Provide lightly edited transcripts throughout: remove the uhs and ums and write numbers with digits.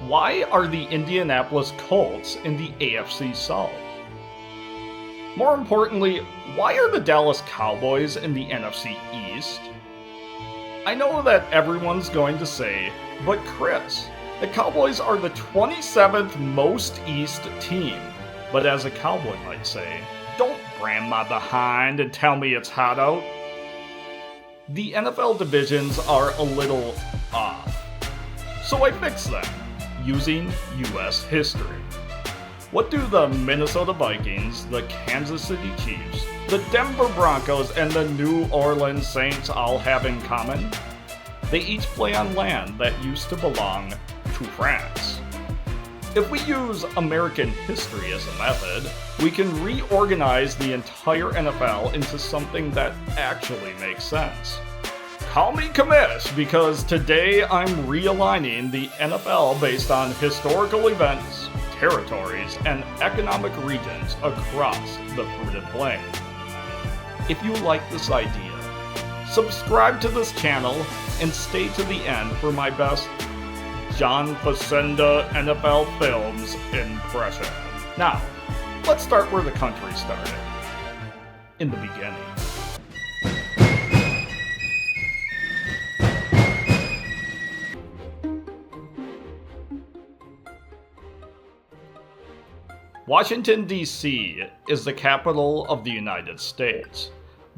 Why are the Indianapolis Colts in the AFC South? More importantly, why are the Dallas Cowboys in the NFC East? I know that everyone's going to say, but Chris, the Cowboys are the 27th most East team. But as a Cowboy might say, don't brand my behind and tell me it's hot out. The NFL divisions are a little off, so I fixed them using US history. What do the Minnesota Vikings, the Kansas City Chiefs, the Denver Broncos, and the New Orleans Saints all have in common? They each play on land that used to belong to France. If we use American history as a method, we can reorganize the entire NFL into something that actually makes sense. Call me commish, because today I'm realigning the NFL based on historical events, territories, and economic regions across the fruited plain. If you like this idea, subscribe to this channel and stay to the end for my best John Facenda NFL Films impression. Now, let's start where the country started. In the beginning. Washington, D.C. is the capital of the United States.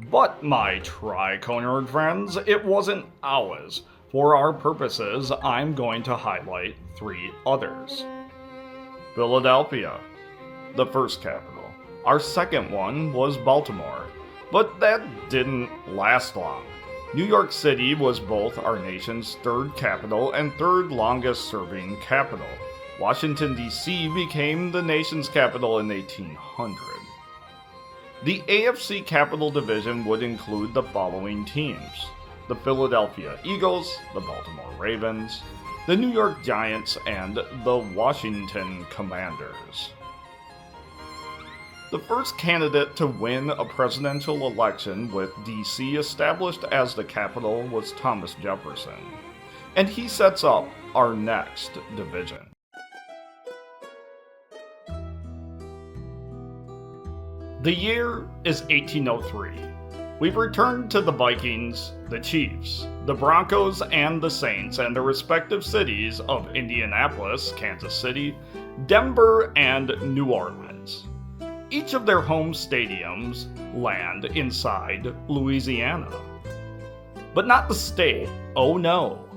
But my tri-cornered friends, it wasn't ours. For our purposes, I'm going to highlight 3 others. Philadelphia, the first capital. Our second one was Baltimore, but that didn't last long. New York City was both our nation's 3rd capital and 3rd longest serving capital. Washington, D.C. became the nation's capital in 1800. The AFC Capital Division would include the following teams: the Philadelphia Eagles, the Baltimore Ravens, the New York Giants, and the Washington Commanders. The first candidate to win a presidential election with D.C. established as the capital was Thomas Jefferson, and he sets up our next division. The year is 1803. We've returned to the Vikings, the Chiefs, the Broncos, and the Saints and the respective cities of Indianapolis, Kansas City, Denver, and New Orleans. Each of their home stadiums land inside Louisiana. But not the state, oh no.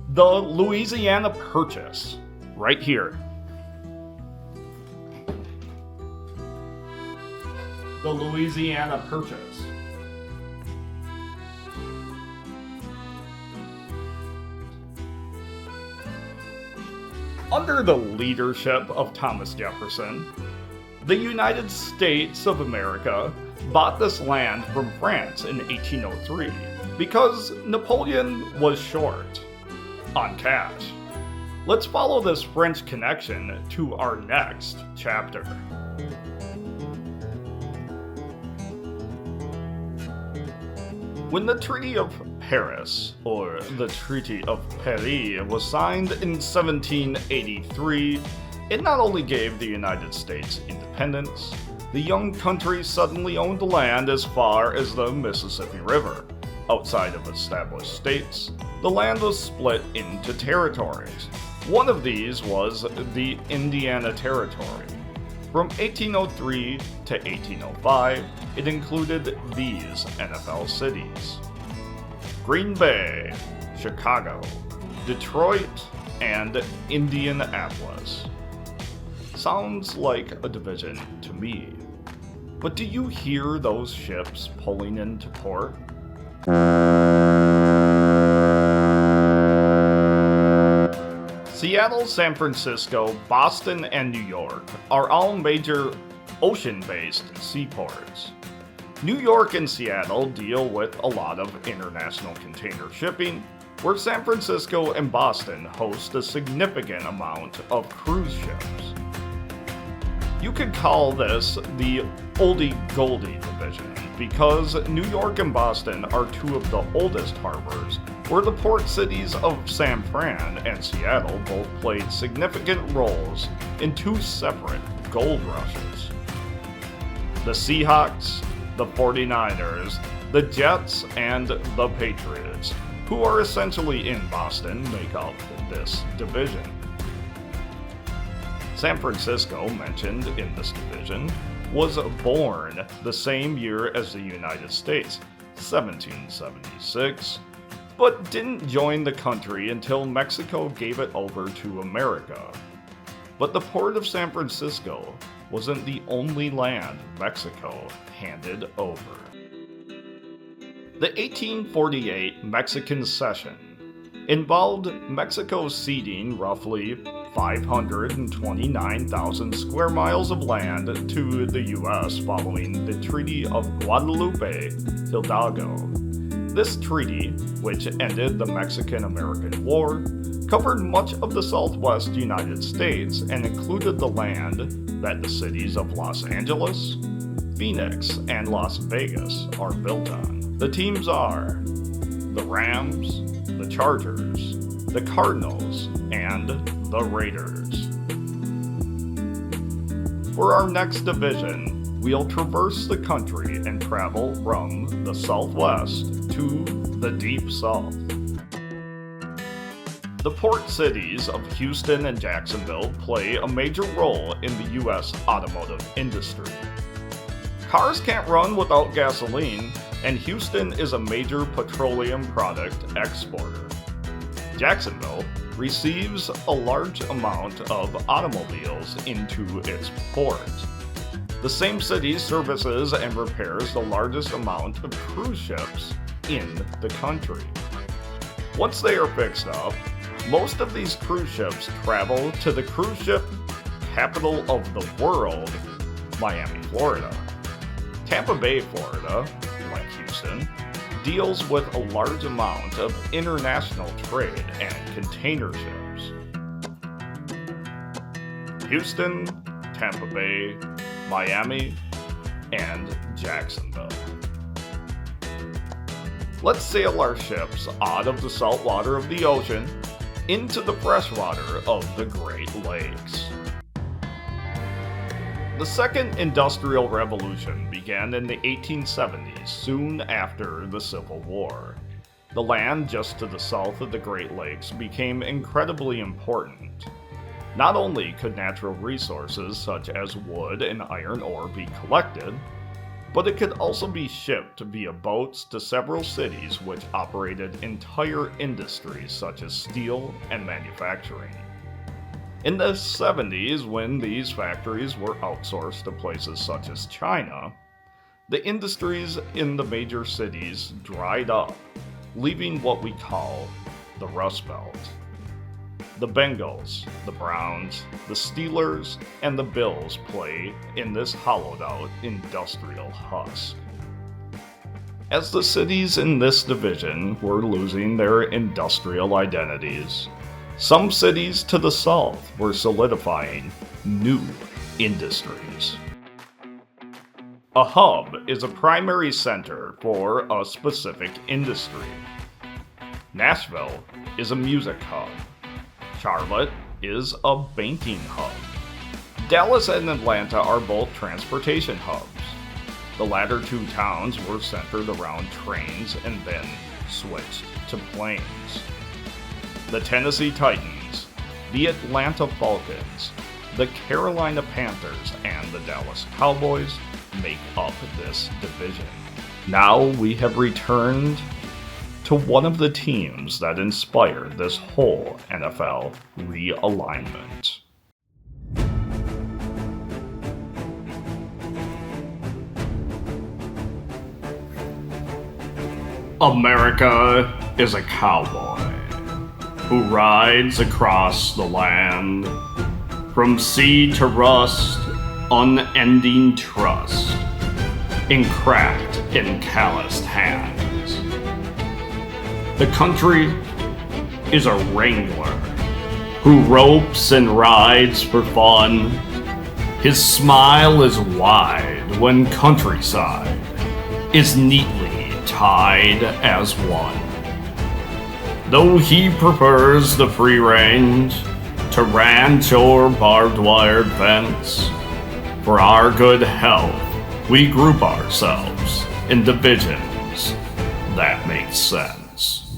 The Louisiana Purchase, right here. The Louisiana Purchase. Under the leadership of Thomas Jefferson, the United States of America bought this land from France in 1803 because Napoleon was short on cash. Let's follow this French connection to our next chapter. When the Treaty of Paris, or the Treaty of Paris, was signed in 1783, it not only gave the United States independence, the young country suddenly owned land as far as the Mississippi River. Outside of established states, the land was split into territories. One of these was the Indiana Territory. From 1803 to 1805, it included these NFL cities: Green Bay, Chicago, Detroit, and Indianapolis. Sounds like a division to me. But do you hear those ships pulling into port? Seattle, San Francisco, Boston, and New York are all major ocean-based seaports. New York and Seattle deal with a lot of international container shipping, where San Francisco and Boston host a significant amount of cruise ships. You could call this the oldie-goldie division because New York and Boston are 2 of the oldest harbors where the port cities of San Fran and Seattle both played significant roles in two separate gold rushes. The Seahawks, the 49ers, the Jets, and the Patriots, who are essentially in Boston, make up this division. San Francisco, mentioned in this division, was born the same year as the United States, 1776, but didn't join the country until Mexico gave it over to America. But the port of San Francisco wasn't the only land Mexico handed over. The 1848 Mexican Cession involved Mexico ceding roughly 529,000 square miles of land to the U.S. following the Treaty of Guadalupe Hidalgo. This treaty, which ended the Mexican-American War, covered much of the southwest United States and included the land that the cities of Los Angeles, Phoenix, and Las Vegas are built on. The teams are the Rams, the Chargers, the Cardinals, and the Raiders. For our next division, we'll traverse the country and travel from the Southwest to the Deep South. The port cities of Houston and Jacksonville play a major role in the U.S. automotive industry. Cars can't run without gasoline, and Houston is a major petroleum product exporter. Jacksonville receives a large amount of automobiles into its port. The same city services and repairs the largest amount of cruise ships in the country. Once they are fixed up, most of these cruise ships travel to the cruise ship capital of the world, Miami, Florida. Tampa Bay, Florida, like Houston, deals with a large amount of international trade and container ships. Houston, Tampa Bay, Miami, and Jacksonville. Let's sail our ships out of the salt water of the ocean into the freshwater of the Great Lakes. The Second Industrial Revolution began in the 1870s, soon after the Civil War. The land just to the south of the Great Lakes became incredibly important. Not only could natural resources such as wood and iron ore be collected, but it could also be shipped via boats to several cities which operated entire industries such as steel and manufacturing. In the 70s, when these factories were outsourced to places such as China, the industries in the major cities dried up, leaving what we call the Rust Belt. The Bengals, the Browns, the Steelers, and the Bills play in this hollowed-out industrial husk. As the cities in this division were losing their industrial identities, some cities to the south were solidifying new industries. A hub is a primary center for a specific industry. Nashville is a music hub. Charlotte is a banking hub. Dallas and Atlanta are both transportation hubs. The latter two towns were centered around trains and then switched to planes. The Tennessee Titans, the Atlanta Falcons, the Carolina Panthers, and the Dallas Cowboys make up this division. Now we have returned to one of the teams that inspired this whole NFL realignment. America is a cowboy who rides across the land, from sea to rust, unending trust, in cracked and calloused hands. The country is a wrangler who ropes and rides for fun. His smile is wide when countryside is neatly tied as one. Though he prefers the free range to ranch or barbed wire fence, for our good health, we group ourselves in divisions that make sense.